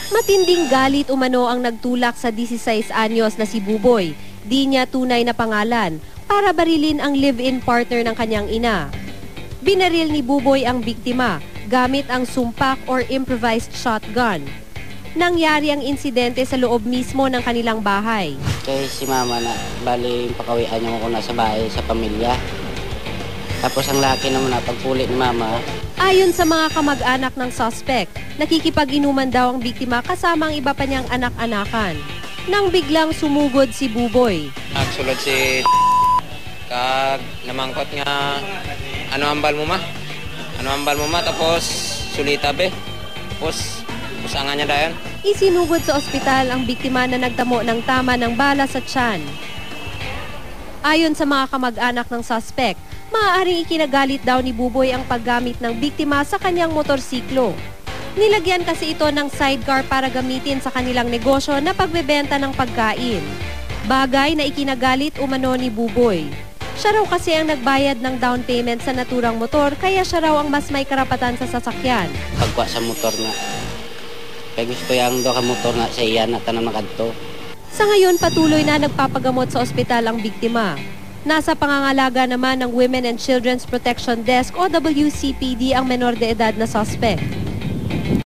Matinding galit umano ang nagtulak sa 16 anyos na si Buboy. Di niya tunay na pangalan para barilin ang live-in partner ng kanyang ina. Binaril ni Buboy ang biktima gamit ang sumpak or improvised shotgun. Nangyari ang insidente sa loob mismo ng kanilang bahay. Kaya si mama na, bali pakawian niya ko na sa bahay, sa pamilya. Tapos ang laki naman na pagpulit ni mama. Ayon sa mga kamag-anak ng suspect, nakikipag-inuman daw ang biktima kasama ang iba pa niyang anak-anakan. Nang biglang sumugod si Buboy. Nagsulod si kag namangkot nga ano ambal mo ma? Ano ambal mo ma? Tapos sulita be. Tapos usangan niya dayon. Isinugod sa ospital ang biktima na nagtamo ng tama ng bala sa tiyan. Ayon sa mga kamag-anak ng suspect, maaaring ikinagalit daw ni Buboy ang paggamit ng biktima sa kanyang motorsiklo. Nilagyan kasi ito ng sidecar para gamitin sa kanilang negosyo na pagbebenta ng pagkain. Bagay na ikinagalit umano ni Buboy. Siya raw kasi ang nagbayad ng down payment sa naturang motor kaya siya raw ang mas may karapatan sa sasakyan. Pagkuha sa motor na, kaya gusto yung do ka motor na sa iyan na tanang makadto. Sa ngayon, patuloy na nagpapagamot sa ospital ang biktima. Nasa pangangalaga naman ng Women and Children's Protection Desk o WCPD ang menor de edad na suspect.